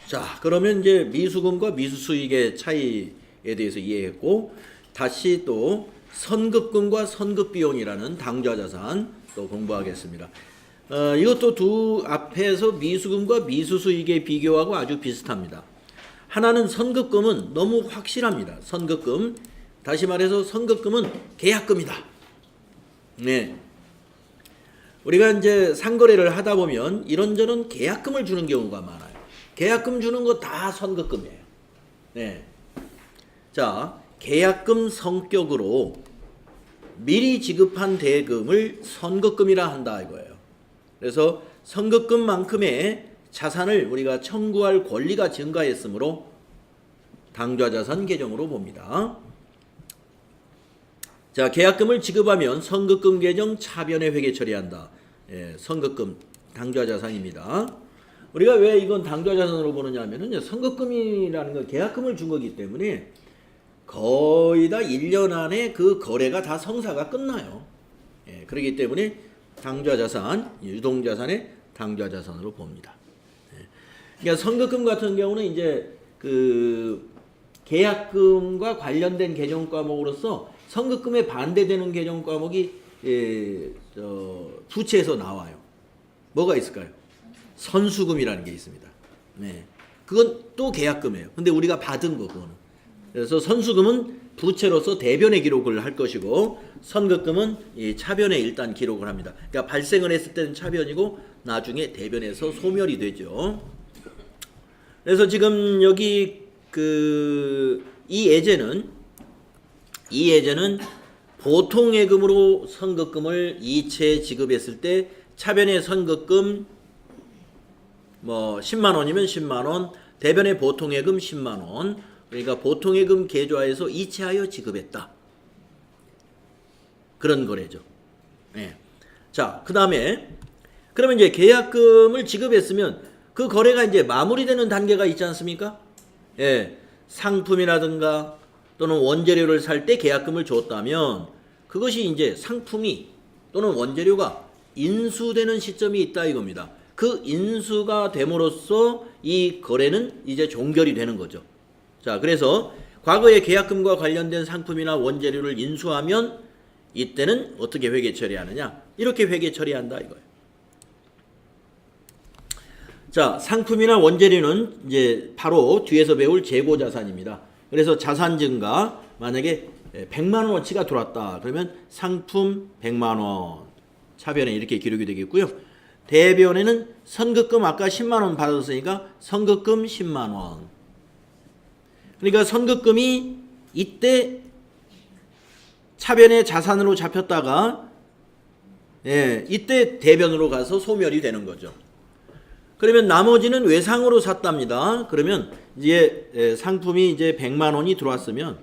자, 그러면 이제 미수금과 미수수익의 차이에 대해서 이해했고, 다시 또 선급금과 선급비용이라는 당좌자산 또 공부하겠습니다. 이것도 두 앞에서 미수금과 미수수익의 비교하고 아주 비슷합니다. 하나는 선급금은 너무 확실합니다. 선급금, 다시 말해서 선급금은 계약금이다. 네. 우리가 이제 상거래를 하다 보면 이런저런 계약금을 주는 경우가 많아요. 계약금 주는 거 다 선급금이에요. 네. 자, 계약금 성격으로 미리 지급한 대금을 선급금이라 한다 이거예요. 그래서 선급금만큼의 자산을 우리가 청구할 권리가 증가했으므로 당좌자산 계정으로 봅니다. 자, 계약금을 지급하면 선급금 계정 차변에 회계 처리한다. 예, 선급금 당좌자산입니다. 우리가 왜 이건 당좌자산으로 보느냐 하면은 선급금이라는 건 계약금을 준 거기 때문에 거의 다 1년 안에 그 거래가 다 성사가 끝나요. 예, 그렇기 때문에 당좌자산, 유동자산의 당좌자산으로 봅니다. 예. 그러니까 선급금 같은 경우는 이제 그 계약금과 관련된 개정 과목으로서 선급금에 반대되는 개정 과목이 부채에서 나와요. 뭐가 있을까요? 선수금이라는 게 있습니다. 네. 그건 또 계약금이에요. 근데 우리가 받은 거 그거는. 그래서 선수금은 부채로서 대변에 기록을 할 것이고 선급금은 이 차변에 일단 기록을 합니다. 그러니까 발생을 했을 때는 차변이고 나중에 대변에서 소멸이 되죠. 그래서 지금 여기 이 예제는 보통 예금으로 선급금을 이체 지급했을 때 차변의 선급금 뭐 10만 원이면 10만 원, 대변의 보통 예금 10만 원. 그러니까 보통 예금 계좌에서 이체하여 지급했다. 그런 거래죠. 네. 자, 그다음에 그러면 이제 계약금을 지급했으면 그 거래가 이제 마무리되는 단계가 있지 않습니까? 예. 상품이라든가 또는 원재료를 살 때 계약금을 줬다면 그것이 이제 상품이 또는 원재료가 인수되는 시점이 있다 이겁니다. 그 인수가 됨으로써 이 거래는 이제 종결이 되는 거죠. 자, 그래서 과거의 계약금과 관련된 상품이나 원재료를 인수하면 이때는 어떻게 회계 처리하느냐? 이렇게 회계 처리한다 이거예요. 자, 상품이나 원재료는 이제 바로 뒤에서 배울 재고 자산입니다. 그래서 자산 증가 만약에 100만 원어치가 들어왔다. 그러면 상품 100만 원 차변에 이렇게 기록이 되겠고요. 대변에는 선급금 아까 10만 원 받았으니까 선급금 10만 원. 그러니까 선급금이 이때 차변의 자산으로 잡혔다가 이때 대변으로 가서 소멸이 되는 거죠. 그러면 나머지는 외상으로 샀답니다. 그러면 이제 상품이 이제 100만 원이 들어왔으면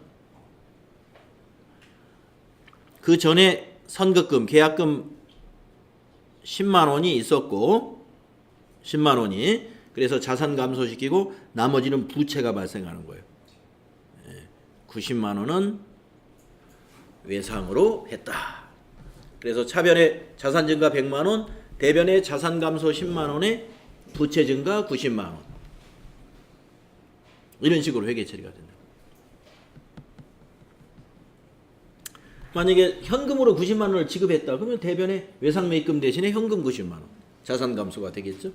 그 전에 선급금, 계약금 10만 원이 있었고 10만 원이 그래서 자산 감소시키고 나머지는 부채가 발생하는 거예요. 90만 원은 외상으로 했다. 그래서 차변에 자산 증가 100만 원, 대변에 자산 감소 10만 원에 부채 증가 90만 원. 이런 식으로 회계 처리가 된다. 만약에 현금으로 90만 원을 지급했다. 그러면 대변에 외상 매입금 대신에 현금 90만 원. 자산 감소가 되겠죠.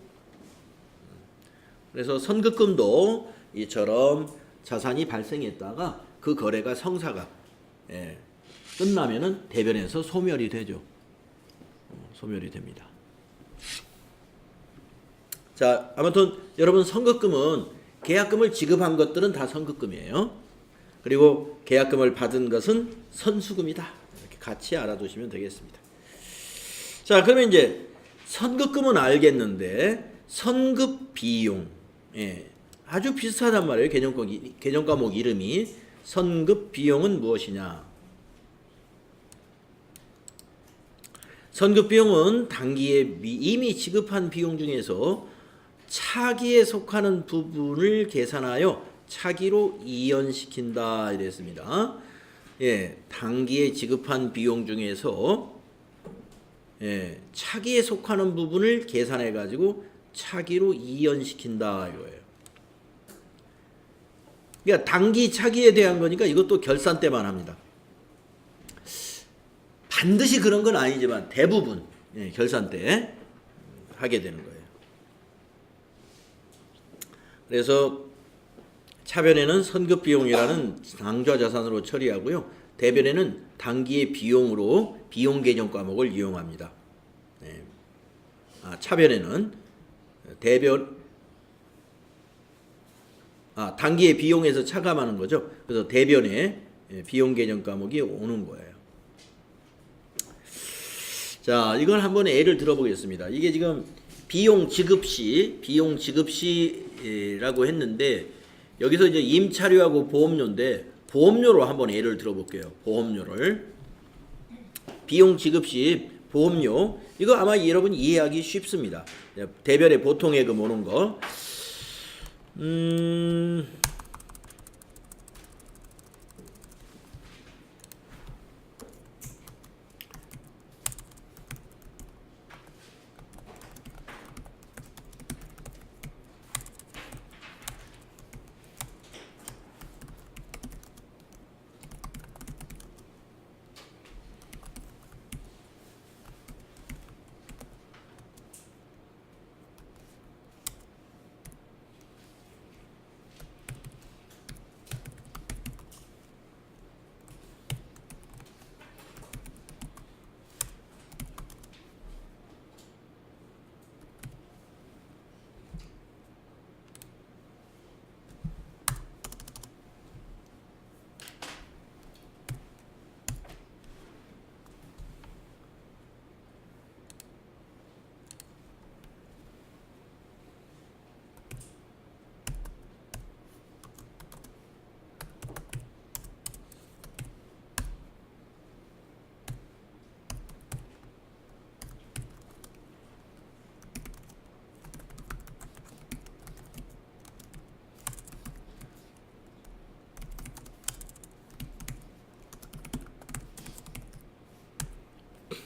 그래서 선급금도 이처럼 자산이 발생했다가 그 거래가 성사가 끝나면은 대변에서 소멸이 되죠. 소멸이 됩니다. 자, 아무튼 여러분 선급금은 계약금을 지급한 것들은 다 선급금이에요. 그리고 계약금을 받은 것은 선수금이다. 이렇게 같이 알아두시면 되겠습니다. 자, 그러면 이제 선급금은 알겠는데 선급 비용 아주 비슷하단 말이에요. 개정 과목 이름이 선급 비용은 무엇이냐? 선급 비용은 당기에 이미 지급한 비용 중에서 차기에 속하는 부분을 계산하여 차기로 이연시킨다 이랬습니다. 당기에 지급한 비용 중에서 차기에 속하는 부분을 계산해 가지고 차기로 이연시킨다 이거예요. 그러니까 단기 차기에 대한 거니까 이것도 결산 때만 합니다. 반드시 그런 건 아니지만 대부분 결산 때 하게 되는 거예요. 그래서 차변에는 선급 비용이라는 당좌 자산으로 처리하고요. 대변에는 단기의 비용으로 비용 개정 과목을 이용합니다. 차변에는 단기의 비용에서 차감하는 거죠. 그래서 대변에 비용 개정 과목이 오는 거예요. 자, 이걸 한번 예를 들어보겠습니다. 이게 지금 비용 지급시라고 했는데 여기서 이제 임차료하고 보험료인데 보험료로 한번 예를 들어볼게요. 보험료를 비용 지급시 보험료 이거 아마 여러분 이해하기 쉽습니다. 대변에 보통예금 오는 거.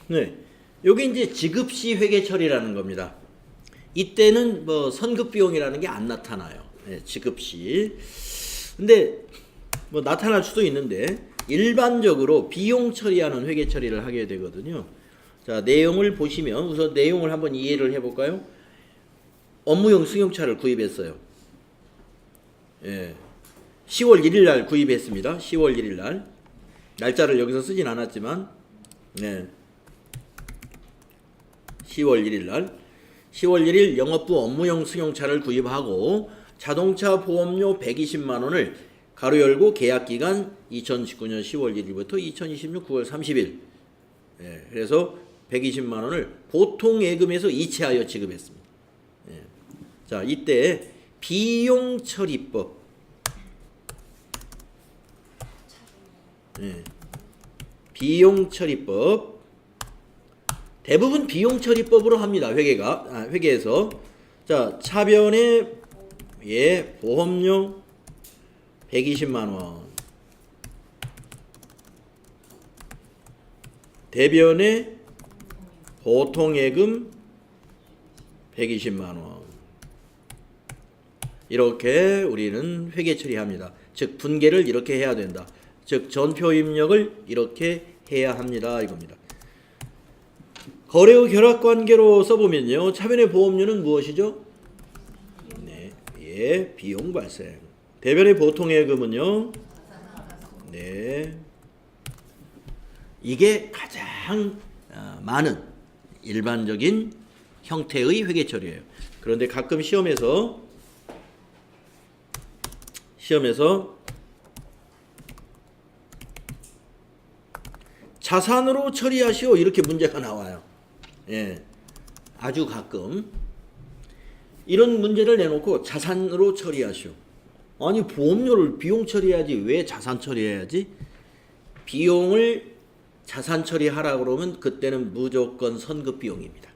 네, 요게 이제 지급시 회계 처리라는 겁니다. 이때는 뭐 선급 비용이라는 게 안 나타나요. 네, 지급시. 근데 뭐 나타날 수도 있는데 일반적으로 비용 처리하는 회계 처리를 하게 되거든요. 자, 내용을 보시면 우선 내용을 한번 이해를 해볼까요? 업무용 승용차를 구입했어요. 예, 10월 1일 날 구입했습니다. 10월 1일 날. 날짜를 여기서 쓰진 않았지만, 네. 10월 1일 날 10월 1일 영업부 업무용 승용차를 구입하고 자동차 보험료 120만 원을 가로 열고 계약 기간 2019년 10월 1일부터 2026 9월 30일. 예, 그래서 120만 원을 보통 예금에서 이체하여 지급했습니다. 예. 자, 이때 비용 처리법. 예. 비용 처리법. 대부분 비용 처리법으로 합니다. 회계에서. 자, 차변에 보험료 120만 원. 대변에 보통예금 120만 원. 이렇게 우리는 회계 처리합니다. 즉 분계를 이렇게 해야 된다. 즉 전표 입력을 이렇게 해야 합니다. 이겁니다. 거래 후 결합 관계로 써보면요. 차변의 보험료는 무엇이죠? 네, 비용 발생. 대변의 보통예금은요. 네, 이게 가장 많은 일반적인 형태의 회계 처리예요. 그런데 가끔 시험에서 자산으로 처리하시오 이렇게 문제가 나와요. 예, 아주 가끔 이런 문제를 내놓고 자산으로 처리하시오. 아니 보험료를 비용 처리해야지 왜 자산 처리해야지? 비용을 자산 처리하라 그러면 그때는 무조건 선급 비용입니다.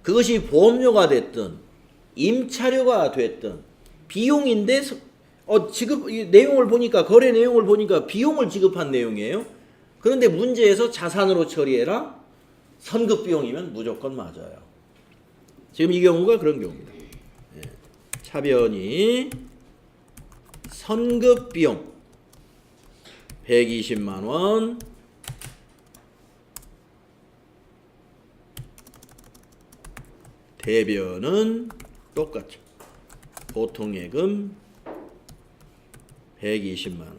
그것이 보험료가 됐든 임차료가 됐든 비용인데 지급 내용을 보니까 거래 내용을 보니까 비용을 지급한 내용이에요. 그런데 문제에서 자산으로 처리해라. 선급 비용이면 무조건 맞아요. 지금 이 경우가 그런 경우입니다. 예. 차변이 선급 비용 120만 원. 대변은 똑같죠. 보통 예금 120만 원.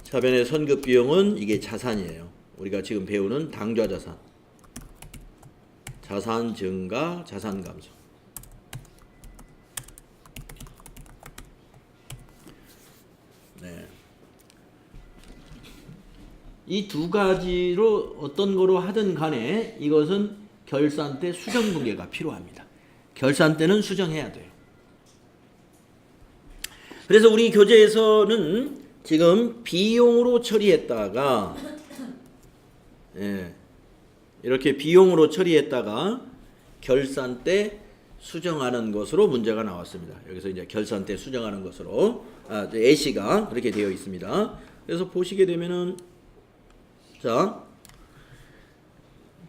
차변의 선급 비용은 이게 자산이에요. 우리가 지금 배우는 당좌 자산. 자산 증가, 자산 감소. 네. 이 두 가지로 어떤 거로 하든 간에 이것은 결산 때 수정 분계가 필요합니다. 결산 때는 수정해야 돼요. 그래서 우리 교재에서는 지금 비용으로 처리했다가 이렇게 비용으로 처리했다가 결산 때 수정하는 것으로 문제가 나왔습니다. 여기서 이제 결산 때 수정하는 것으로 예시가 그렇게 되어 있습니다. 그래서 보시게 되면은 자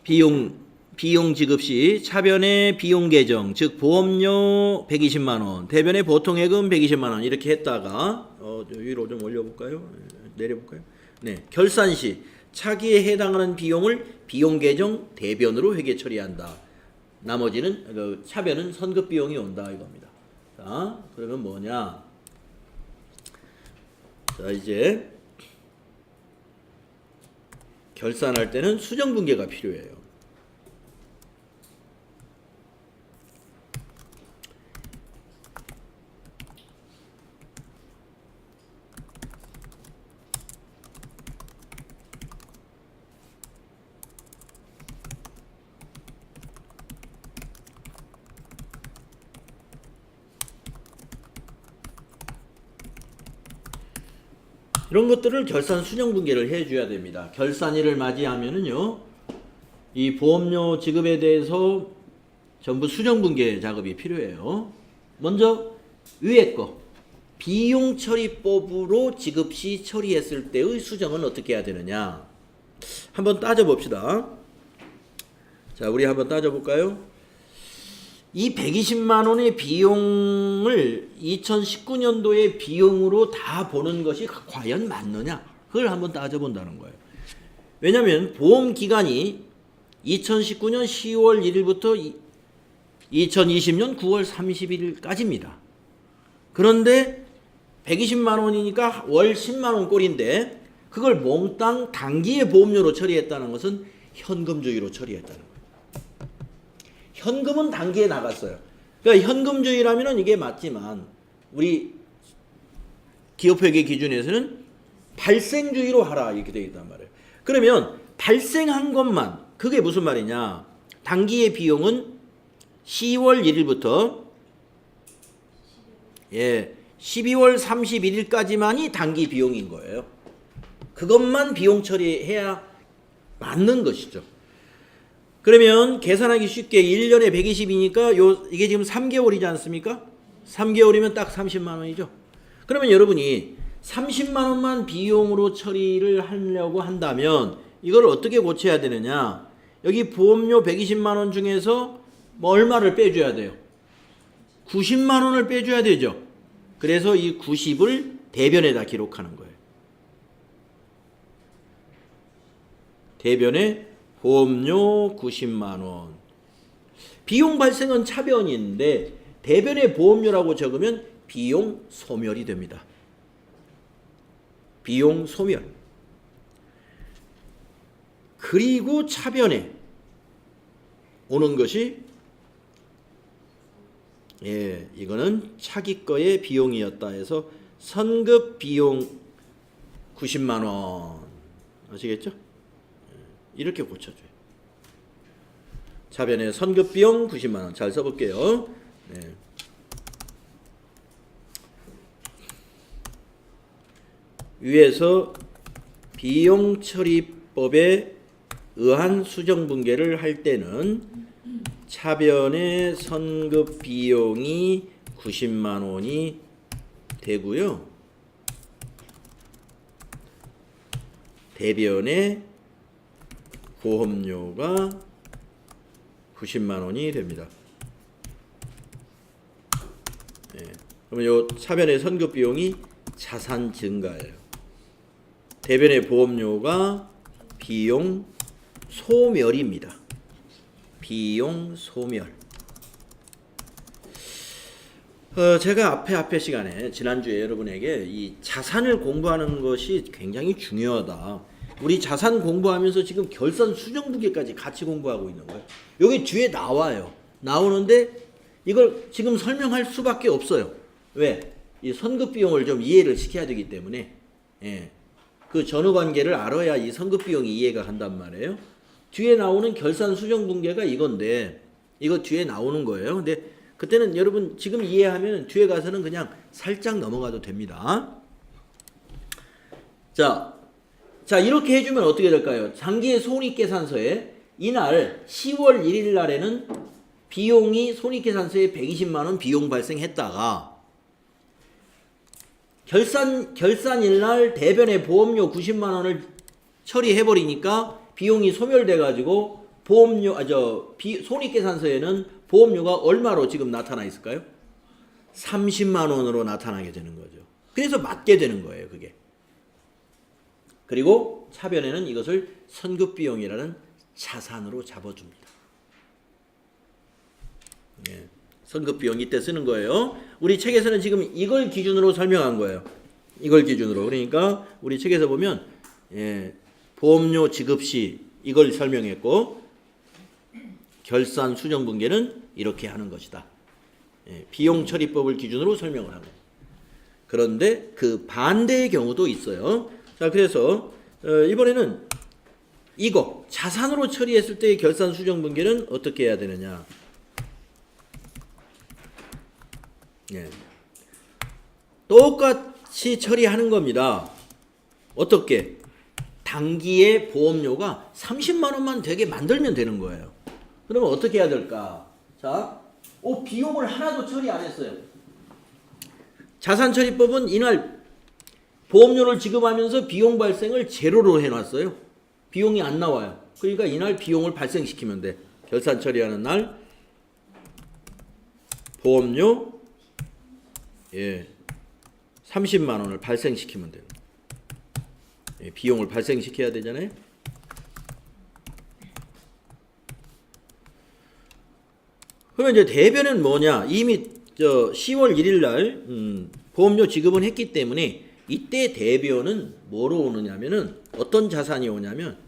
비용 지급 시 차변의 비용 계정 즉 보험료 120만 원, 대변의 보통예금 120만 원 이렇게 했다가 위로 좀 올려볼까요? 내려볼까요? 네, 결산 시 차기에 해당하는 비용을 비용 계정 대변으로 회계 처리한다. 나머지는 차변은 선급 비용이 온다 이겁니다. 자, 그러면 뭐냐? 자, 이제 결산할 때는 수정 분계가 필요해요. 이런 것들을 결산 수정 분계를 해줘야 됩니다. 결산일을 맞이하면은요, 이 보험료 지급에 대해서 전부 수정 분계 작업이 필요해요. 먼저 위에 거 비용 처리법으로 지급 시 처리했을 때의 수정은 어떻게 해야 되느냐? 한번 따져봅시다. 자, 우리 한번 따져볼까요? 이 120만 원의 비용을 2019년도의 비용으로 다 보는 것이 과연 맞느냐? 그걸 한번 따져본다는 거예요. 왜냐하면 보험 기간이 2019년 10월 1일부터 2020년 9월 31일까지입니다. 그런데 120만 원이니까 월 10만 원 꼴인데 그걸 몽땅 단기의 보험료로 처리했다는 것은 현금주의로 처리했다는 거예요. 현금은 단기에 나갔어요. 그러니까 현금주의라면 이게 맞지만 우리 기업회계 기준에서는 발생주의로 하라 이렇게 되어 있단 말이에요. 그러면 발생한 것만 그게 무슨 말이냐? 단기의 비용은 10월 1일부터 12월 31일까지만이 단기 비용인 거예요. 그것만 비용 처리해야 맞는 것이죠. 그러면 계산하기 쉽게 1년에 120이니까 이게 지금 3개월이지 않습니까? 3개월이면 딱 30만 원이죠. 그러면 여러분이 30만 원만 비용으로 처리를 하려고 한다면 이걸 어떻게 고쳐야 되느냐? 여기 보험료 120만 원 중에서 뭐 얼마를 빼줘야 돼요? 90만 원을 빼줘야 되죠. 그래서 이 90을 대변에다 기록하는 거예요. 대변에 보험료 90만 원. 비용 발생은 차변인데 대변에 보험료라고 적으면 비용 소멸이 됩니다. 비용 소멸. 그리고 차변에 오는 것이 이거는 차기 거의 비용이었다 해서 선급 비용 90만 원. 아시겠죠? 이렇게 고쳐줘요. 차변에 선급 비용 90만 원. 잘 써볼게요. 네. 위에서 비용 처리법에 의한 수정 분계를 할 때는 차변의 선급 비용이 90만 원이 되고요. 대변의 보험료가 90만 원이 됩니다. 네. 그러면 요 차변의 선급 비용이 자산 증가예요. 대변의 보험료가 비용 소멸입니다. 비용 소멸. 제가 앞에 시간에 지난주에 여러분에게 이 자산을 공부하는 것이 굉장히 중요하다. 우리 자산 공부하면서 지금 결산 수정부계까지 같이 공부하고 있는 거예요. 여기 뒤에 나와요. 나오는데 이걸 지금 설명할 수밖에 없어요. 왜? 이 선급 비용을 좀 이해를 시켜야 되기 때문에 그 전후 관계를 알아야 이 선급 비용이 이해가 간단 말이에요. 뒤에 나오는 결산 수정분계가 이건데 이거 뒤에 나오는 거예요. 근데 그때는 여러분 지금 이해하면 뒤에 가서는 그냥 살짝 넘어가도 됩니다. 자 이렇게 해주면 어떻게 될까요? 장기의 손익계산서에 이날 10월 1일 날에는 비용이 손익계산서에 120만 원 비용 발생했다가 결산일 날 대변의 보험료 90만 원을 처리해버리니까 비용이 소멸돼가지고 손익계산서에는 보험료가 얼마로 지금 나타나 있을까요? 30만 원으로 나타나게 되는 거죠. 그래서 맞게 되는 거예요, 그게. 그리고 차변에는 이것을 선급비용이라는 자산으로 잡아줍니다. 선급비용 이때 쓰는 거예요. 우리 책에서는 지금 이걸 기준으로 설명한 거예요. 이걸 기준으로. 그러니까 우리 책에서 보면 보험료 지급 시 이걸 설명했고 결산 수정분계는 이렇게 하는 것이다. 비용 처리법을 기준으로 설명을 하는 거예요. 그런데 그 반대의 경우도 있어요. 자, 그래서 이번에는 이거 자산으로 처리했을 때의 결산 수정분계는 어떻게 해야 되느냐? 똑같이 처리하는 겁니다. 어떻게? 단기의 보험료가 30만 원만 되게 만들면 되는 거예요. 그러면 어떻게 해야 될까? 자, 비용을 하나도 처리 안 했어요. 자산처리법은 이날 보험료를 지급하면서 비용 발생을 제로로 해놨어요. 비용이 안 나와요. 그러니까 이날 비용을 발생시키면 돼. 결산 처리하는 날 보험료 30만 원을 발생시키면 돼요. 비용을 발생시켜야 되잖아요. 그러면 이제 대변은 뭐냐? 이미 10월 1일 날 보험료 지급은 했기 때문에 이때 대변은 뭐로 오느냐면은 어떤 자산이 오냐면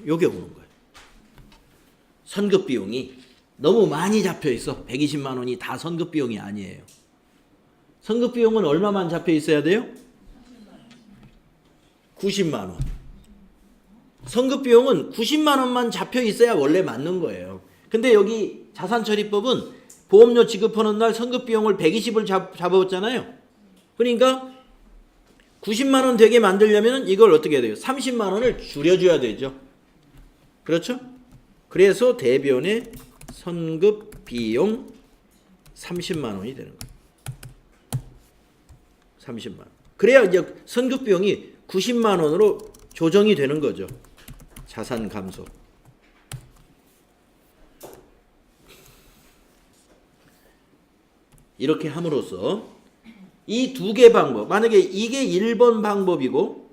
요게 오는 거예요. 선급 비용이 너무 많이 잡혀 있어. 120만 원이 다 선급 비용이 아니에요. 선급 비용은 얼마만 잡혀 있어야 돼요? 90만 원. 선급 비용은 90만 원만 잡혀 있어야 원래 맞는 거예요. 근데 여기 자산처리법은 보험료 지급하는 날 선급 비용을 120을 잡아봤잖아요. 그러니까 90만 원 되게 만들려면 이걸 어떻게 해야 돼요? 30만 원을 줄여줘야 되죠. 그렇죠? 그래서 대변의 선급 비용 30만 원이 되는 거예요. 30만 원. 그래야 이제 선급 비용이 90만 원으로 조정이 되는 거죠. 자산 감소. 이렇게 함으로써 이 두 개 방법, 만약에 이게 1번 방법이고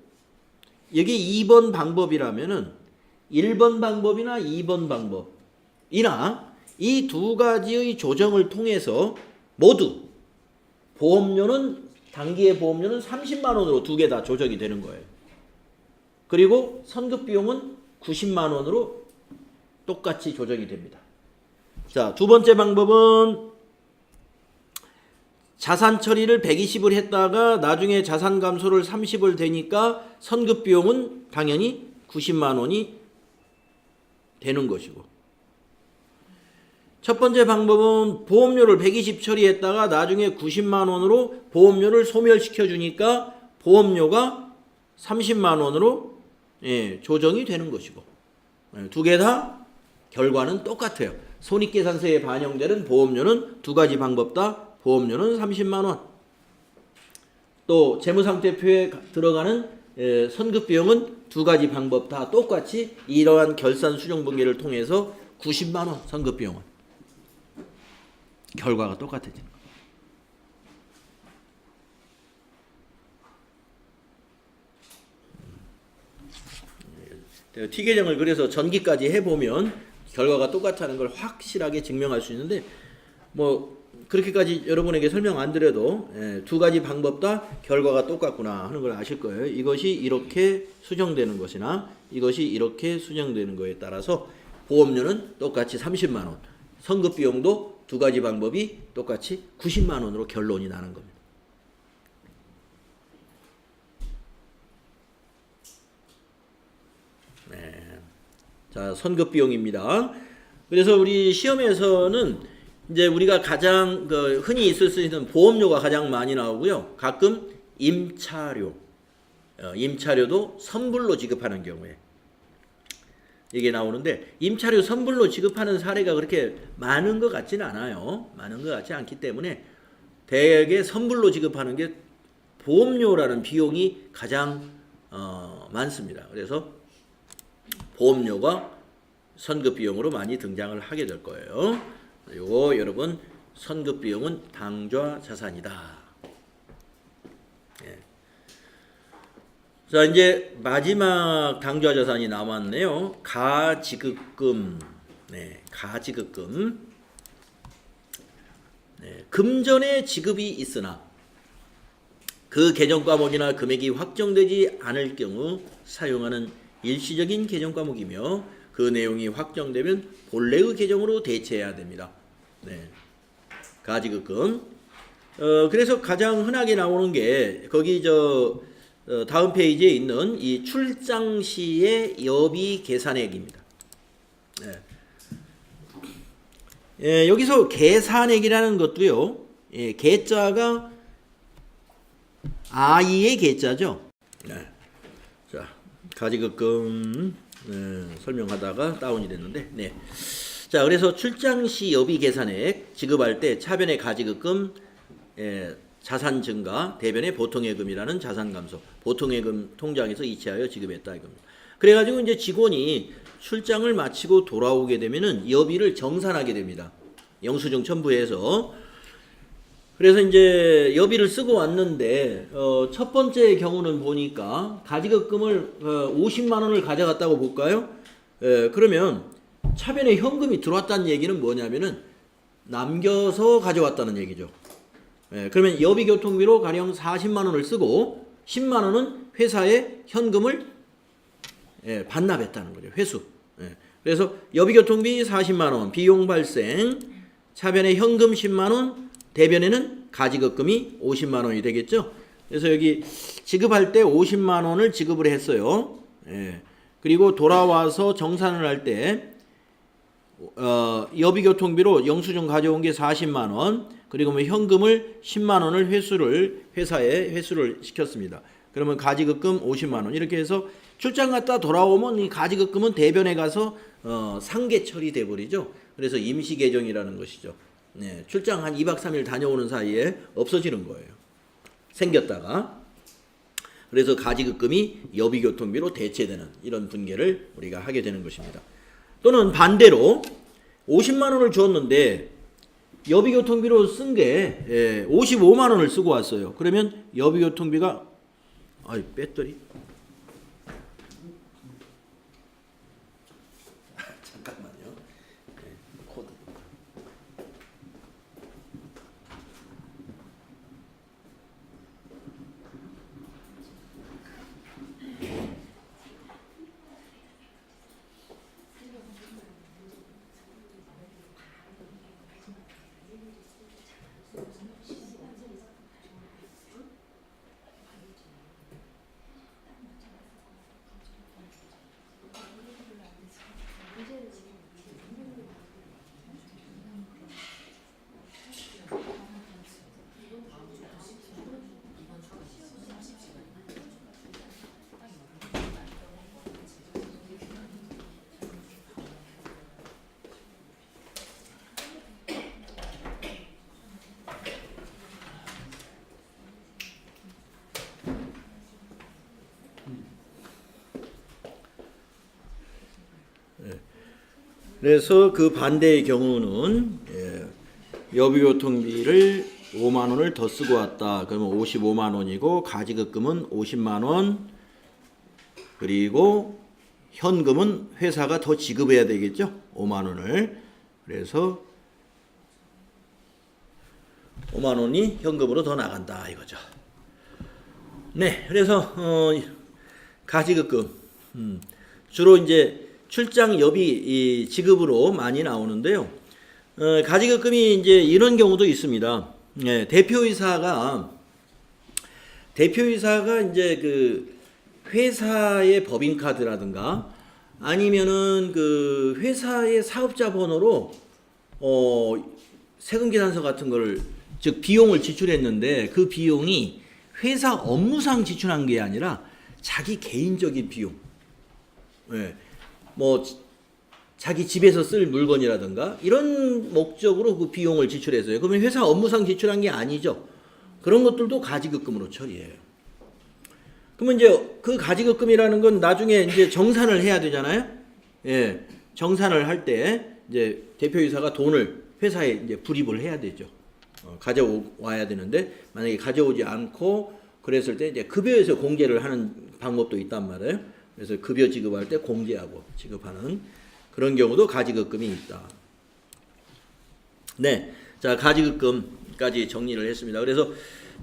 여기 2번 방법이라면은 1번 방법이나 2번 방법이나 이 두 가지의 조정을 통해서 모두 보험료는 단기의 보험료는 30만 원으로 두 개 다 조정이 되는 거예요. 그리고 선급 비용은 90만 원으로 똑같이 조정이 됩니다. 자, 두 번째 방법은 자산 처리를 120을 했다가 나중에 자산 감소를 30을 되니까 선급 비용은 당연히 90만 원이 되는 것이고, 첫 번째 방법은 보험료를 120 처리했다가 나중에 90만 원으로 보험료를 소멸시켜 주니까 보험료가 30만 원으로 조정이 되는 것이고, 두 개 다 결과는 똑같아요. 손익계산서에 반영되는 보험료는 두 가지 방법 다 보험료는 30만 원. 또 재무상태표에 들어가는 선급 비용은 두 가지 방법 다 똑같이 이러한 결산 수정 분계를 통해서 90만 원 선급 비용은 결과가 똑같아지는 거예요. T 계정을 그래서 전기까지 해보면 결과가 똑같다는 걸 확실하게 증명할 수 있는데 뭐 그렇게까지 여러분에게 설명 안 드려도 두 가지 방법 다 결과가 똑같구나 하는 걸 아실 거예요. 이것이 이렇게 수정되는 것이나 이것이 이렇게 수정되는 것에 따라서 보험료는 똑같이 30만 원, 선급 비용도 두 가지 방법이 똑같이 90만 원으로 결론이 나는 겁니다. 자, 선급 비용입니다. 그래서 우리 시험에서는 이제 우리가 가장 흔히 있을 수 있는 보험료가 가장 많이 나오고요. 가끔 임차료, 임차료도 선불로 지급하는 경우에 이게 나오는데 임차료 선불로 지급하는 사례가 그렇게 많은 것 같지는 않아요. 많은 것 같지 않기 때문에 대개 선불로 지급하는 게 보험료라는 비용이 가장 많습니다. 그래서 보험료가 선급 비용으로 많이 등장을 하게 될 거예요. 요거 여러분 선급 비용은 당좌 자산이다. 예. 자 이제 마지막 당좌 자산이 남았네요. 가지급금. 네, 가지급금. 네, 금전의 지급이 있으나 그 계정 과목이나 금액이 확정되지 않을 경우 사용하는 일시적인 계정 과목이며 그 내용이 확정되면 본래의 계정으로 대체해야 됩니다. 네. 가지급금. 그래서 가장 흔하게 나오는 게 거기 다음 페이지에 있는 이 출장 시의 여비 계산액입니다. 네. 예, 여기서 계산액이라는 것도요. 예, 계자가 아이의 계자죠. 네. 자, 가지급금 설명하다가 다운이 됐는데, 네. 자, 그래서 출장 시 여비 계산액 지급할 때 차변의 가지급금, 자산 증가, 대변의 보통예금이라는 자산 감소, 보통예금 통장에서 이체하여 지급했다 이겁니다. 그래가지고 이제 직원이 출장을 마치고 돌아오게 되면은 여비를 정산하게 됩니다. 영수증 첨부해서. 그래서 이제 여비를 쓰고 왔는데 첫 번째 경우는 보니까 가지급금을 50만 원을 가져갔다고 볼까요? 그러면 차변에 현금이 들어왔다는 얘기는 뭐냐면은 남겨서 가져왔다는 얘기죠. 그러면 여비교통비로 가령 40만 원을 쓰고 10만 원은 회사에 현금을 반납했다는 거죠. 회수. 그래서 여비교통비 40만 원, 비용 발생, 차변에 현금 10만 원, 대변에는 가지급금이 50만 원이 되겠죠. 그래서 여기 지급할 때 50만 원을 지급을 했어요. 그리고 돌아와서 정산을 할 때 여비교통비로 영수증 가져온 게 40만 원, 그리고 뭐 현금을 10만 원을 회사에 회수를 시켰습니다. 그러면 가지급금 50만 원 이렇게 해서 출장 갔다 돌아오면 이 가지급금은 대변에 가서 상계 처리돼 버리죠. 그래서 임시계정이라는 것이죠. 네, 출장 한 2박 3일 다녀오는 사이에 없어지는 거예요. 생겼다가. 그래서 가지급금이 여비교통비로 대체되는 이런 분계를 우리가 하게 되는 것입니다. 또는 반대로 50만 원을 줬는데 여비교통비로 쓴 게 55만 원을 쓰고 왔어요. 그러면 여비교통비가 배터리 잠깐만요. 코드. 그래서 그 반대의 경우는 여비교통비를 5만 원을 더 쓰고 왔다. 그러면 55만 원이고 가지급금은 50만 원, 그리고 현금은 회사가 더 지급해야 되겠죠. 5만 원을. 그래서 5만 원이 현금으로 더 나간다 이거죠. 네, 그래서 가지급금 주로 이제 출장 여비 지급으로 많이 나오는데요. 가지급금이 이제 이런 경우도 있습니다. 네, 대표이사가 이제 그 회사의 법인카드라든가 아니면은 그 회사의 사업자 번호로 세금계산서 같은 걸 즉 비용을 지출했는데 그 비용이 회사 업무상 지출한 게 아니라 자기 개인적인 비용, 예, 뭐 자기 집에서 쓸 물건이라든가 이런 목적으로 그 비용을 지출했어요. 그러면 회사 업무상 지출한 게 아니죠. 그런 것들도 가지급금으로 처리해요. 그러면 이제 그 가지급금이라는 건 나중에 이제 정산을 해야 되잖아요. 예, 정산을 할 때 이제 대표이사가 돈을 회사에 이제 불입을 해야 되죠. 가져와야 되는데 만약에 가져오지 않고 그랬을 때 이제 급여에서 공제를 하는 방법도 있단 말이에요. 그래서 급여 지급할 때 공제하고 지급하는 그런 경우도 가지급금이 있다. 네, 자 가지급금까지 정리를 했습니다. 그래서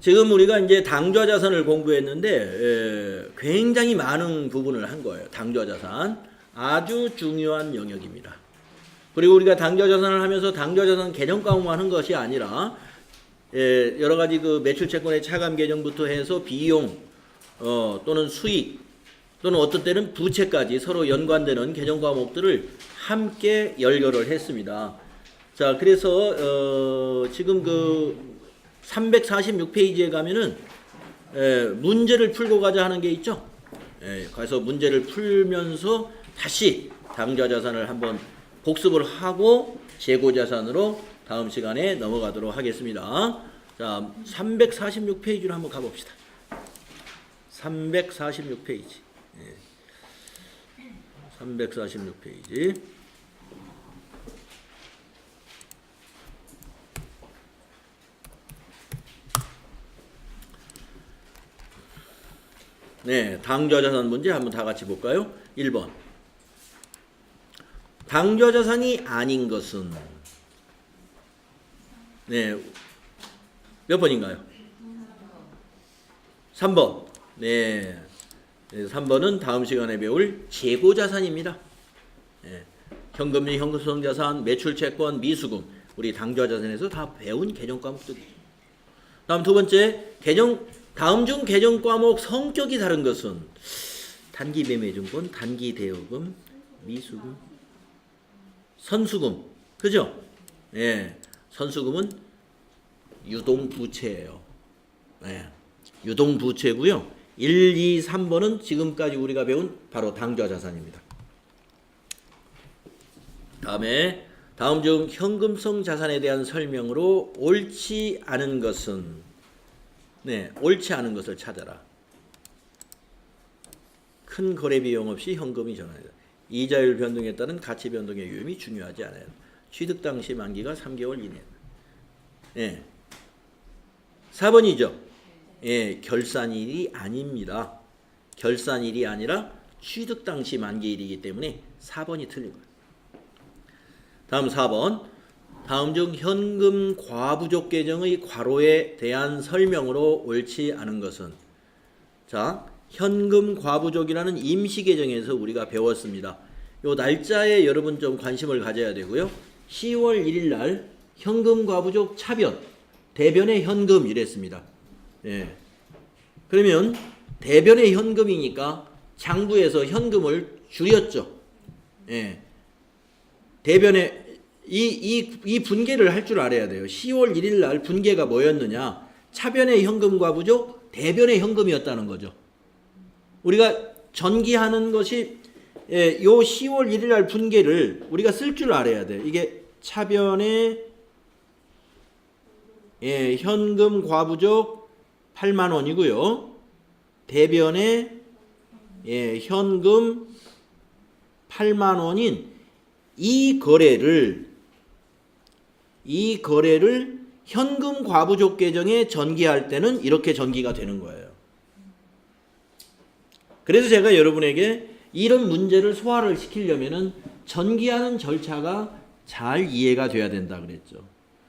지금 우리가 이제 당좌자산을 공부했는데 굉장히 많은 부분을 한 거예요. 당좌자산 아주 중요한 영역입니다. 그리고 우리가 당좌자산을 하면서 당좌자산 개정 과목만 한 것이 아니라 여러 가지 그 매출채권의 차감 개정부터 해서 비용 또는 수익 또는 어떤 때는 부채까지 서로 연관되는 개정 과목들을 함께 연결을 했습니다. 자, 그래서 지금 그 346페이지에 가면은 문제를 풀고 가자 하는 게 있죠. 그래서 문제를 풀면서 다시 당좌자산을 한번 복습을 하고 재고자산으로 다음 시간에 넘어가도록 하겠습니다. 자, 346페이지로 한번 가봅시다. 346페이지. 346페이지. 네, 당좌자산 문제 한번 다 같이 볼까요? 1번. 당좌자산이 아닌 것은 네, 몇 번인가요? 3번. 네, 3번은 다음 시간에 배울 재고자산입니다. 네, 현금리, 현금수송자산, 매출채권, 미수금 우리 당좌자산에서 다 배운 개정 과목들이죠. 다음 두 번째, 다음 중 개정 과목 성격이 다른 것은 단기 매매증권, 단기 대여금, 미수금, 선수금, 그죠? 예, 선수금은 유동부채예요. 예, 유동부채고요. 1, 2, 3번은 지금까지 우리가 배운 바로 당좌자산입니다. 다음에 다음 중 현금성 자산에 대한 설명으로 옳지 않은 것은 네, 옳지 않은 것을 찾아라. 큰 거래 비용 없이 현금이 전환된다. 이자율 변동에 따른 가치 변동의 위험이 중요하지 않아요. 취득 당시 만기가 3개월 이내. 예. 4번이죠. 예, 결산일이 아닙니다. 결산일이 아니라 취득 당시 만기일이기 때문에 4번이 틀린 거예요. 다음 4번. 다음 중 현금 과부족 계정의 과로에 대한 설명으로 옳지 않은 것은 자, 현금 과부족이라는 임시 계정에서 우리가 배웠습니다. 요 날짜에 여러분 좀 관심을 가져야 되고요. 10월 1일 날 현금 과부족 차변, 대변의 현금 이랬습니다. 예. 그러면 대변의 현금이니까 장부에서 현금을 줄였죠. 예. 대변의 이 분계를 할 줄 알아야 돼요. 10월 1일 날 분계가 뭐였느냐? 차변의 현금과 부족, 대변의 현금이었다는 거죠. 우리가 전기하는 것이 요 10월 1일 날 분계를 우리가 쓸 줄 알아야 돼요. 이게 차변의 현금 과부족 8만 원이고요. 대변의 현금 8만 원인 이 거래를 현금 과부족 계정에 전기할 때는 이렇게 전기가 되는 거예요. 그래서 제가 여러분에게 이런 문제를 소화를 시키려면은 전기하는 절차가 잘 이해가 돼야 된다 그랬죠.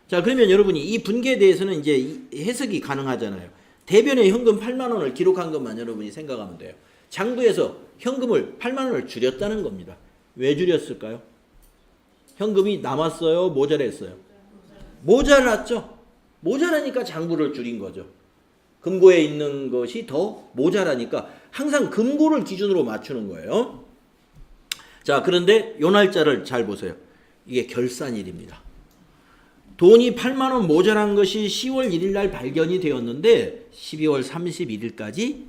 자, 그러면 여러분이 이 분계에 대해서는 이제 해석이 가능하잖아요. 대변에 현금 8만 원을 기록한 것만 여러분이 생각하면 돼요. 장부에서 현금을 8만 원을 줄였다는 겁니다. 왜 줄였을까요? 현금이 남았어요? 모자랐어요? 모자랐죠. 모자라니까 장부를 줄인 거죠. 금고에 있는 것이 더 모자라니까 항상 금고를 기준으로 맞추는 거예요. 자, 그런데 요 날짜를 잘 보세요. 이게 결산일입니다. 돈이 8만 원 모자란 것이 10월 1일 날 발견이 되었는데 12월 31일까지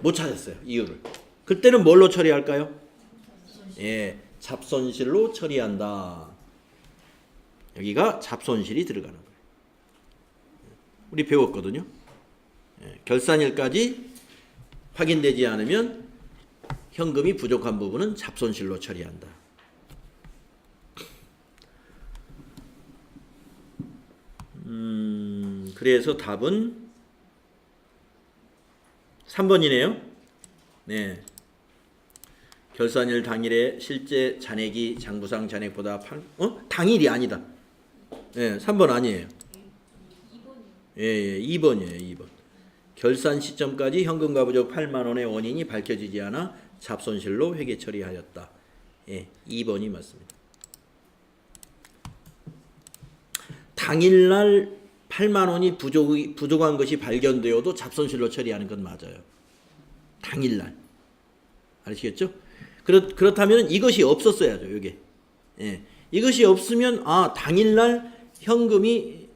못 찾았어요. 이유를. 그때는 뭘로 처리할까요? 예, 잡손실로 처리한다. 여기가 잡손실이 들어가는 거예요. 우리 배웠거든요. 예, 결산일까지 확인되지 않으면 현금이 부족한 부분은 잡손실로 처리한다. 그래서 답은 3번이네요. 네. 결산일 당일에 실제 잔액이 장부상 잔액보다 당일이 아니다. 네, 3번 아니에요. 예, 2번이에요. 2번. 결산 시점까지 현금과 부족 8만 원의 원인이 밝혀지지 않아 잡손실로 회계 처리하였다. 예, 2번이 맞습니다. 당일날 8만 원이 부족한 것이 발견되어도 잡손실로 처리하는 건 맞아요. 당일날. 아시겠죠? 그렇다면 이것이 없었어야죠. 이게. 예. 이것이 없으면 당일날 현금이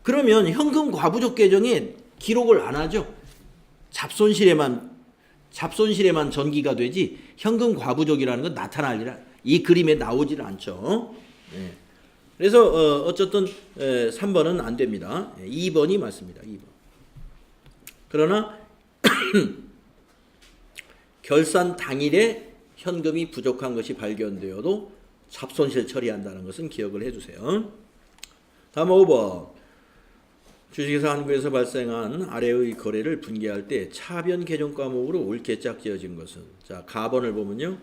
그러면 현금 과부족 계정에 기록을 안 하죠. 잡손실에만 전기가 되지 현금 과부족이라는 건 나타날 일 이 그림에 나오질 않죠. 예. 그래서 어쨌든 3번은 안 됩니다. 2번이 맞습니다. 2번. 그러나 결산 당일에 현금이 부족한 것이 발견되어도 잡손실 처리한다는 것은 기억을 해주세요. 다음 5번. 주식회사 한국에서 발생한 아래의 거래를 분계할 때 차변 계정 과목으로 옳게 짝지어진 것은, 자, 가번을 보면요.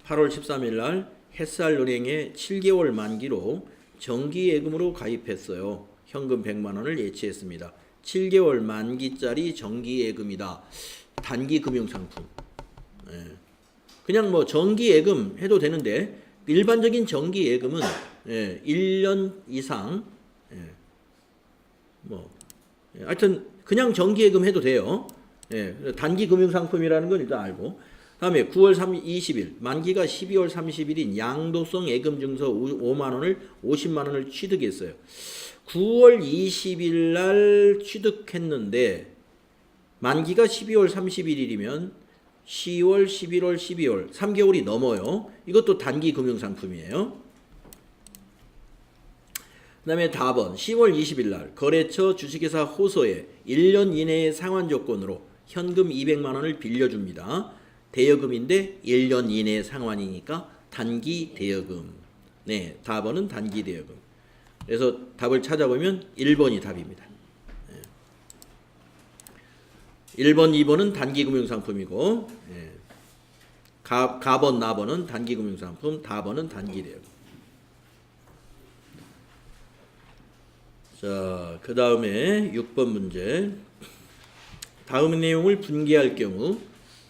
8월 13일 날 햇살은행에 7개월 만기로 정기예금으로 가입했어요. 현금 100만 원을 예치했습니다. 7개월 만기짜리 정기예금이다. 단기 금융상품. 예. 그냥 뭐 정기예금 해도 되는데 일반적인 정기예금은 1년 이상 하여튼 그냥 정기예금 해도 돼요. 단기 금융상품이라는 건 일단 알고. 다음에 9월 20일 만기가 12월 30일인 양도성 예금증서 5만 원을 50만 원을 취득했어요. 9월 20일 날 취득했는데 만기가 12월 31일이면 10월, 11월, 12월 3개월이 넘어요. 이것도 단기 금융상품이에요. 그 다음에 답은 10월 20일 날 거래처 주식회사 호소에 1년 이내의 상환 조건으로 현금 200만 원을 빌려줍니다. 대여금인데 1년 이내 상환이니까 단기 대여금. 네, 답은 단기 대여금. 그래서 답을 찾아보면 1번이 답입니다. 1번, 2번은 단기 금융상품이고 가번, 나번은 단기 금융상품, 다번은 단기 대여금. 자, 그 다음에 6번 문제. 다음 내용을 분계할 경우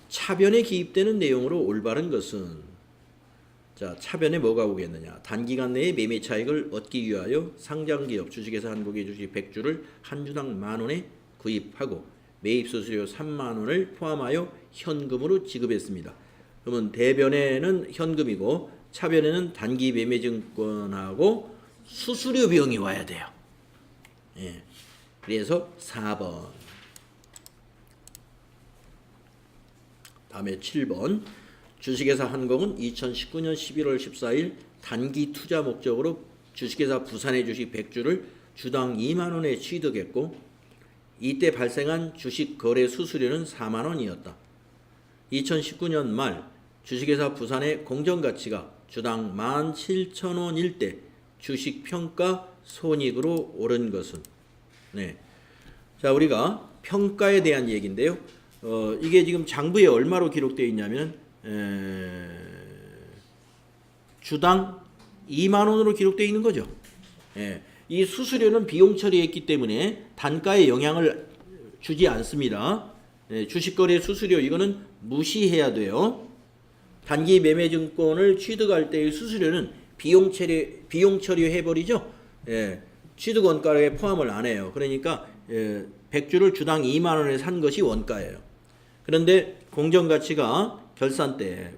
차변에 기입되는 내용으로 올바른 것은, 자, 차변에 뭐가 오겠느냐. 단기간 내에 매매 차익을 얻기 위하여 상장기업 주식회사 한국의 주식 100주를 한 주당 만 원에 구입하고 매입 수수료 3만 원을 포함하여 현금으로 지급했습니다. 그러면 대변에는 현금이고 차변에는 단기 매매 증권하고 수수료 비용이 와야 돼요. 예. 그래서 4번. 다음에 7번. 주식회사 한국은 2019년 11월 14일 단기 투자 목적으로 주식회사 부산의 주식 100주를 주당 2만 원에 취득했고 이때 발생한 주식 거래 수수료는 4만 원이었다. 2019년 말 주식회사 부산의 공정가치가 주당 17,000원일 때 주식 평가 손익으로 오른 것은, 네. 자, 우리가 평가에 대한 얘기인데요. 이게 지금 장부에 얼마로 기록되어 있냐면 주당 2만 원으로 기록되어 있는 거죠. 예, 이 수수료는 비용 처리했기 때문에 단가에 영향을 주지 않습니다. 예, 주식거래 수수료 이거는 무시해야 돼요. 단기 매매증권을 취득할 때의 수수료는 비용 처리해버리죠. 예, 취득 원가에 포함을 안 해요. 그러니까 100주를 주당 2만 원에 산 것이 원가예요. 그런데 공정가치가 결산 때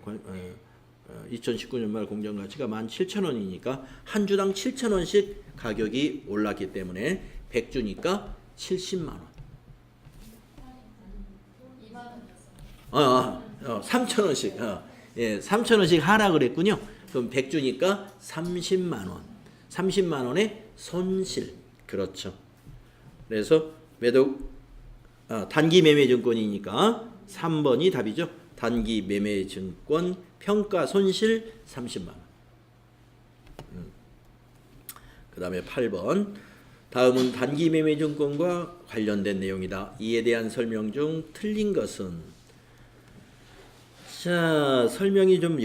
2019년 말 공정가치가 17,000원이니까 한 주당 7,000원씩 가격이 올랐기 때문에 100주니까 70만 원. 3,000원씩. 예, 3,000원씩 하락을 했군요. 그럼 100주니까 30만 원. 30만 원의 손실. 그렇죠. 그래서 단기 매매 증권이니까 3번이 답이죠. 단기 매매 증권 평가 손실 30만 원. 그다음에 8번. 다음은 단기 매매 증권과 관련된 내용이다. 이에 대한 설명 중 틀린 것은 자, 설명이 좀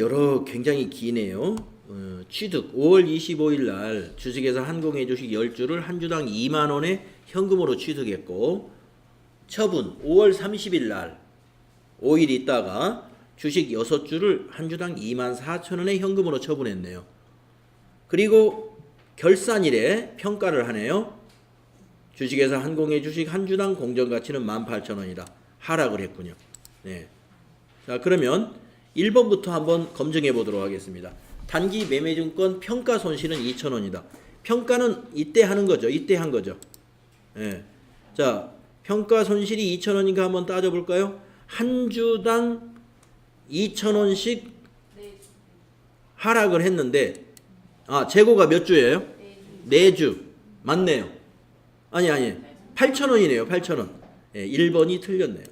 굉장히 기네요. 취득 5월 25일 날 주식회사 한공의 주식 10주를 한 주당 2만 원에 현금으로 취득했고 처분 5월 30일 날 5일 있다가 주식 6주를 한 주당 2만 4천 원에 현금으로 처분했네요. 그리고 결산일에 평가를 하네요. 주식회사 한공의 주식 한 주당 공정가치는 18,000원이다. 하락을 했군요. 네. 자, 그러면 1번부터 한번 검증해 보도록 하겠습니다. 단기 매매증권 평가 손실은 2,000원이다. 평가는 이때 하는 거죠. 이때 한 거죠. 예. 자, 평가 손실이 2,000원인가 한번 따져볼까요? 한 주당 2,000원씩 하락을 했는데 재고가 몇 주예요? 4주. 맞네요. 아니 8,000원이네요. 8,000원. 예, 1번이 틀렸네요.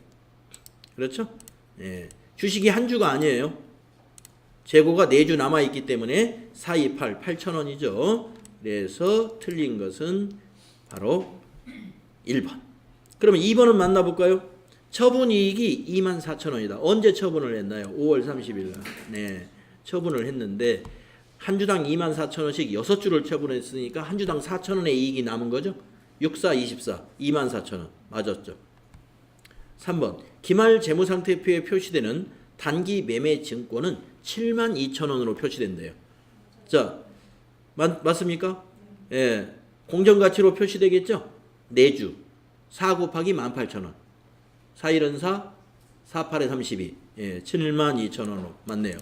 그렇죠? 예. 주식이 한 주가 아니에요. 재고가 4주 남아있기 때문에 428, 8,000원이죠. 그래서 틀린 것은 바로 1번. 그러면 2번은 만나볼까요? 처분이익이 24,000원이다. 언제 처분을 했나요? 5월 30일 날. 네, 처분을 했는데 한 주당 24,000원씩 6주를 처분했으니까 한 주당 4,000원의 이익이 남은 거죠. 6, 4, 24, 24,000원. 맞았죠. 3번. 기말 재무상태표에 표시되는 단기 매매 증권은 72,000원으로 표시된대요. 자, 맞습니까? 예, 공정가치로 표시되겠죠? 4주. 4 곱하기 18,000원. 4일은 4, 48에 32. 예, 72,000원으로 맞네요.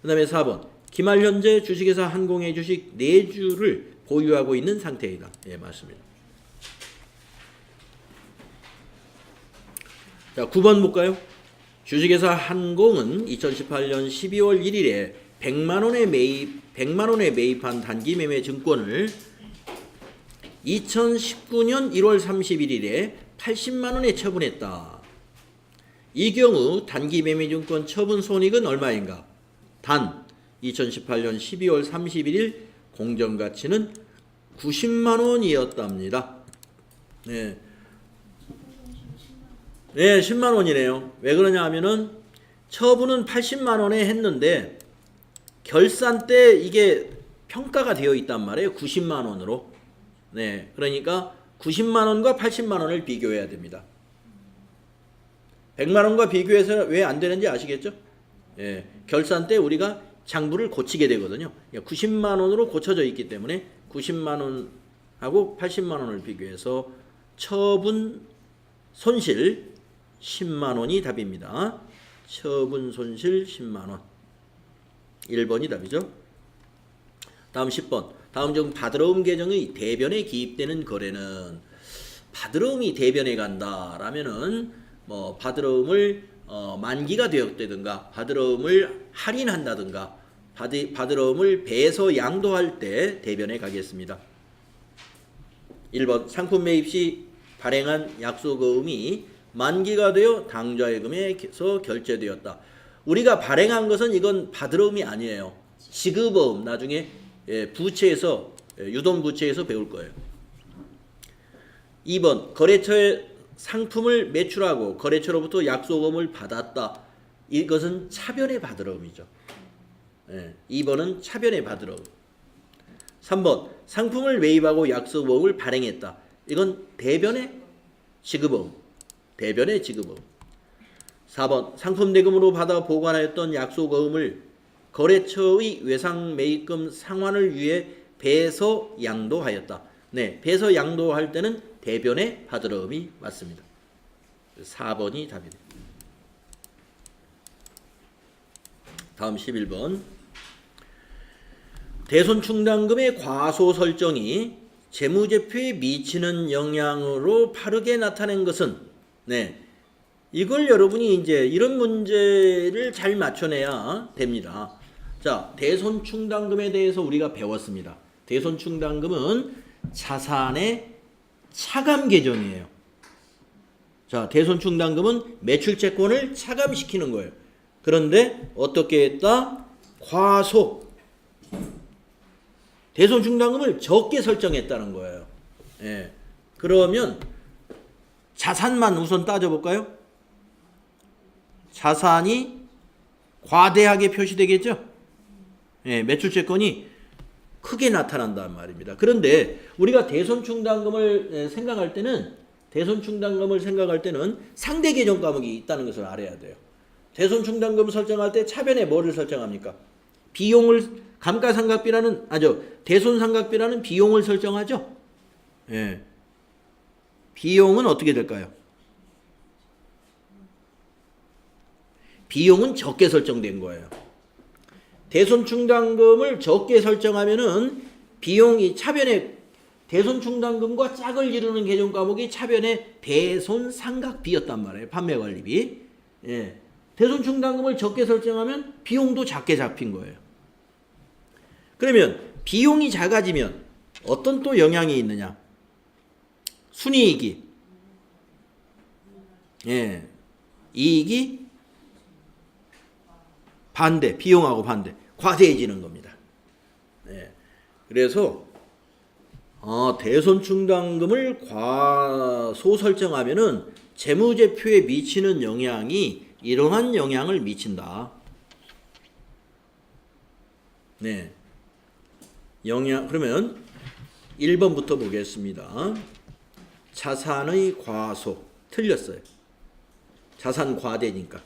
그 다음에 4번. 기말 현재 주식회사 한공의 주식 4주를 보유하고 있는 상태이다. 예, 맞습니다. 자, 9번 볼까요? 주식회사 한공은 2018년 12월 1일에 100만 원에 매입한 단기 매매 증권을 2019년 1월 31일에 80만 원에 처분했다. 이 경우 단기 매매 증권 처분 손익은 얼마인가? 단 2018년 12월 31일 공정가치는 90만 원이었답니다. 네. 네, 10만 원이네요. 왜 그러냐 하면은 처분은 80만 원에 했는데 결산 때 이게 평가가 되어 있단 말이에요. 90만 원으로. 네, 그러니까 90만 원과 80만 원을 비교해야 됩니다. 100만 원과 비교해서 왜 안 되는지 아시겠죠? 예, 결산 때 우리가 장부를 고치게 되거든요. 90만 원으로 고쳐져 있기 때문에 90만 원하고 80만 원을 비교해서 처분 손실 10만 원이 답입니다. 처분 손실 10만 원. 1번이 답이죠. 다음 10번. 다음 중 받으러움 계정의 대변에 기입되는 거래는 받으러움이 대변에 간다라면은 뭐 받으러움을 만기가 되었다든가 받으러움을 할인한다든가 받으러움을 배에서 양도할 때 대변에 가겠습니다. 1번. 상품 매입 시 발행한 약속어음이 만기가 되어 당좌예금에서 결제되었다. 우리가 발행한 것은 이건 받으러움이 아니에요. 지급어음 나중에 부채에서 유동부채에서 배울 거예요. 2번. 거래처에 상품을 매출하고 거래처로부터 약속금을 받았다. 이것은 차변의 받으러움이죠. 2번은 차변의 받으러움. 3번 상품을 매입하고 약속금을 발행했다. 이건 대변의 지급금. 대변의 지급금. 4번 상품 대금으로 받아 보관하였던 약속금을 거래처의 외상 매입금 상환을 위해 배서 양도하였다. 네, 배서 양도할 때는 대변의 받으러움이 맞습니다. 4번이 답이다. 다음 11번. 대손충당금의 과소 설정이 재무제표에 미치는 영향으로 바르게 나타낸 것은, 네, 이걸 여러분이 이제 이런 문제를 잘 맞춰내야 됩니다. 자, 대손충당금에 대해서 우리가 배웠습니다. 대손충당금은 자산의 차감 계정이에요. 자, 대손충당금은 매출채권을 차감시키는 거예요. 그런데 어떻게 했다? 과소. 대손충당금을 적게 설정했다는 거예요. 예. 그러면 자산만 우선 따져볼까요? 자산이 과대하게 표시되겠죠? 예, 매출채권이 크게 나타난단 말입니다. 그런데 우리가 대손충당금을 생각할 때는 상대 계정 과목이 있다는 것을 알아야 돼요. 대손충당금 설정할 때 차변에 뭐를 설정합니까? 비용을 감가상각비라는 대손상각비라는 비용을 설정하죠. 예. 비용은 어떻게 될까요? 비용은 적게 설정된 거예요. 대손충당금을 적게 설정하면은 비용이 차변에 대손충당금과 짝을 이루는 계정 과목이 차변에 대손상각비였단 말이에요. 판매관리비. 예. 대손충당금을 적게 설정하면 비용도 작게 잡힌 거예요. 그러면 비용이 작아지면 어떤 또 영향이 있느냐? 순이익이, 예, 이익이 반대, 비용하고 반대, 과대해지는 겁니다. 예. 그래서 대손충당금을 과소 설정하면은 재무제표에 미치는 영향이 이러한 영향을 미친다. 네. 그러면 1번부터 보겠습니다. 자산의 과소. 틀렸어요. 자산 과대니까.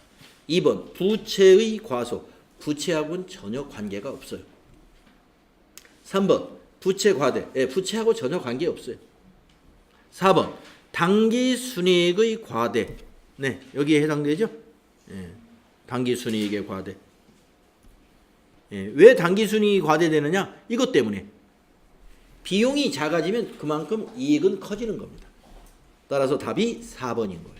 2번 부채의 과소. 부채하고는 전혀 관계가 없어요. 3번 부채 과대. 예, 부채하고 전혀 관계 없어요. 4번 당기순이익의 과대. 네, 여기에 해당되죠? 예, 당기순이익의 과대. 예, 왜 당기순이익이 과대되느냐? 이것 때문에. 비용이 작아지면 그만큼 이익은 커지는 겁니다. 따라서 답이 4번인 거예요.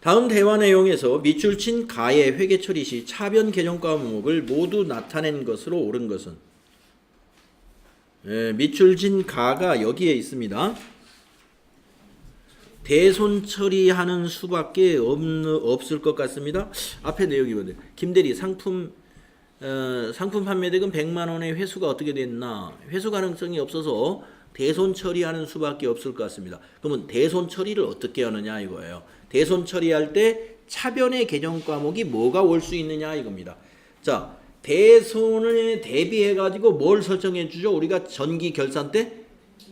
다음 대화 내용에서 밑줄친 가의 회계 처리 시 차변 계정 과목을 모두 나타낸 것으로 옳은 것은, 예, 밑줄친 가가 여기에 있습니다. 대손 처리하는 수밖에 없을 것 같습니다. 앞에 내용이 뭐예요? 김대리 상품 판매대금 100만 원의 회수가 어떻게 됐나? 회수 가능성이 없어서 대손 처리하는 수밖에 없을 것 같습니다. 그러면 대손 처리를 어떻게 하느냐 이거예요. 대손 처리할 때 차변의 계정 과목이 뭐가 올 수 있느냐 이겁니다. 자, 대손에 대비해 가지고 뭘 설정해 주죠? 우리가 전기 결산 때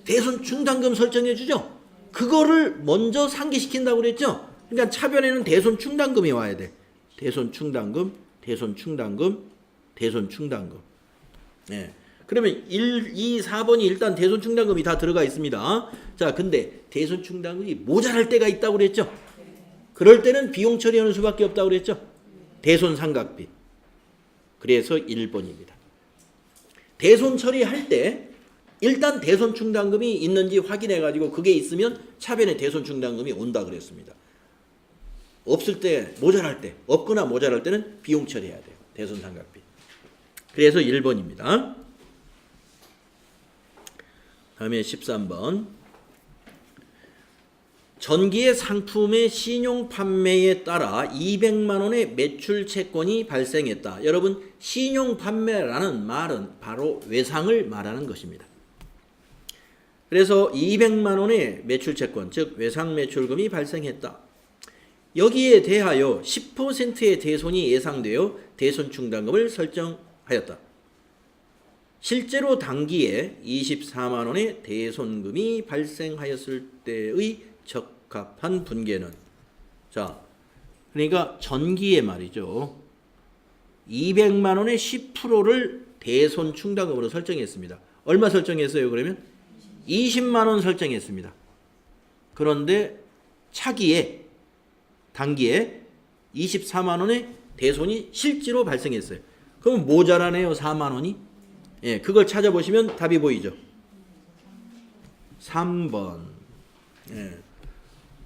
대손 충당금 설정해 주죠. 그거를 먼저 상기시킨다고 그랬죠. 그러니까 차변에는 대손 충당금이 와야 돼. 대손 충당금, 대손 충당금, 대손 충당금. 예. 그러면 1, 2, 4번이 일단 대손 충당금이 다 들어가 있습니다. 자, 근데 대손 충당금이 모자랄 때가 있다고 그랬죠. 그럴 때는 비용 처리하는 수밖에 없다고 그랬죠. 대손 상각비. 그래서 1번입니다. 대손 처리할 때 일단 대손 충당금이 있는지 확인해 가지고 그게 있으면 차변에 대손 충당금이 온다 그랬습니다. 없을 때, 모자랄 때, 없거나 모자랄 때는 비용 처리해야 돼요. 대손 상각비. 그래서 1번입니다. 다음에 13번. 전기의 상품의 신용 판매에 따라 200만 원의 매출 채권이 발생했다. 여러분, 신용 판매라는 말은 바로 외상을 말하는 것입니다. 그래서 200만 원의 매출 채권, 즉 외상 매출금이 발생했다. 여기에 대하여 10%의 대손이 예상되어 대손 충당금을 설정하였다. 실제로 당기에 24만 원의 대손금이 발생하였을 때의 적합한 분계는, 자, 그러니까 전기에 말이죠. 200만 원의 10%를 대손 충당금으로 설정했습니다. 얼마 설정했어요? 그러면 20만 원 설정했습니다. 그런데 차기에 단기에 24만 원의 대손이 실제로 발생했어요. 그럼 모자라네요. 4만 원이. 예, 그걸 찾아보시면 답이 보이죠. 3번. 예.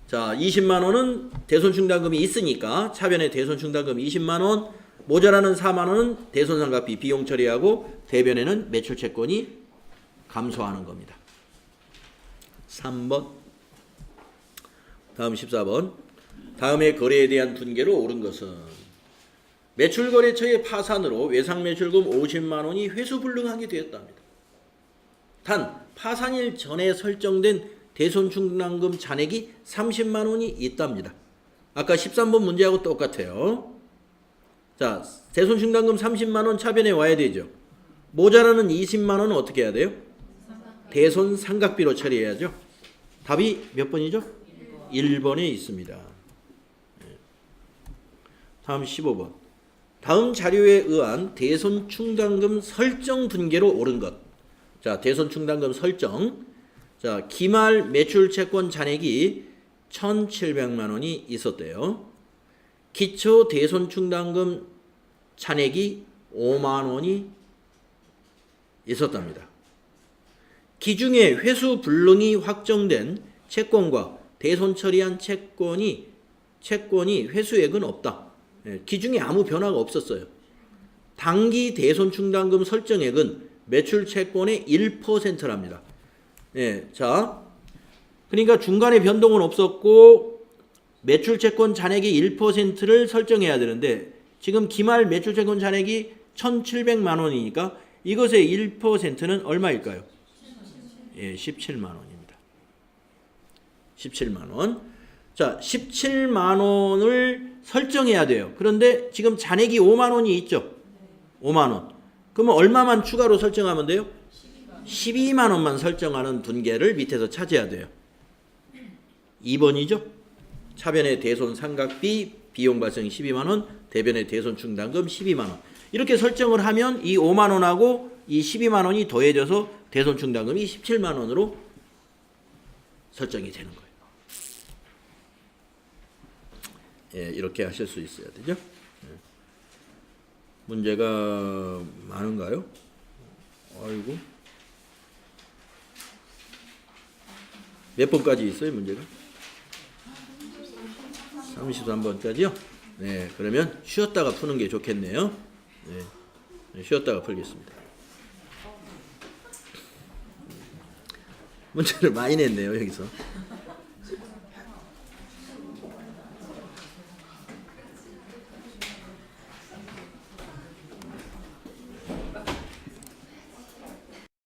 자, 20만 원은 대손 충당금이 있으니까 차변에 대손 충당금 20만 원, 모자라는 4만 원은 대손 상각비 비용 처리하고 대변에는 매출 채권이 감소하는 겁니다. 3번. 다음 14번. 다음의 거래에 대한 분계로 옳은 것은 매출거래처의 파산으로 외상매출금 50만 원이 회수불능하게 되었답니다. 단 파산일 전에 설정된 대손충당금 잔액이 30만 원이 있답니다. 아까 13번 문제하고 똑같아요. 자, 대손충당금 30만 원 차변에 와야 되죠. 모자라는 20만 원은 어떻게 해야 돼요? 대손 상각비로 처리해야죠. 답이 몇 번이죠? 1번에 있습니다. 다음 15번. 다음 자료에 의한 대손 충당금 설정 분계로 옳은 것. 자, 대손 충당금 설정. 자, 기말 매출 채권 잔액이 1,700만 원이 있었대요. 기초 대손 충당금 잔액이 5만 원이 있었답니다. 기중에 회수 불능이 확정된 채권과 대손 처리한 채권이 회수액은 없다. 기중에 아무 변화가 없었어요. 단기 대손 충당금 설정액은 매출 채권의 1%랍니다. 자, 그러니까 중간에 변동은 없었고 매출 채권 잔액의 1%를 설정해야 되는데 지금 기말 매출 채권 잔액이 1,700만 원이니까 이것의 1%는 얼마일까요? 17만 원입니다. 17만 원. 자, 17만 원을 설정해야 돼요. 그런데 지금 잔액이 5만 원이 있죠. 5만 원. 그러면 얼마만 추가로 설정하면 돼요? 12만 원만 설정하는 분계를 밑에서 찾아야 돼요. 2번이죠. 차변의 대손 상각비 비용 발생 12만 원, 대변의 대손 충당금 12만 원. 이렇게 설정을 하면 이 5만 원하고 이 12만 원이 더해져서 대손 충당금이 17만 원으로 설정이 되는 거예요. 예, 이렇게 하실 수 있어야 되죠. 예. 문제가 많은가요? 아이고. 몇 번까지 있어요, 문제가? 33번까지요? 네, 그러면 쉬었다가 푸는 게 좋겠네요. 네, 쉬었다가 풀겠습니다. 문제를 많이 냈네요, 여기서.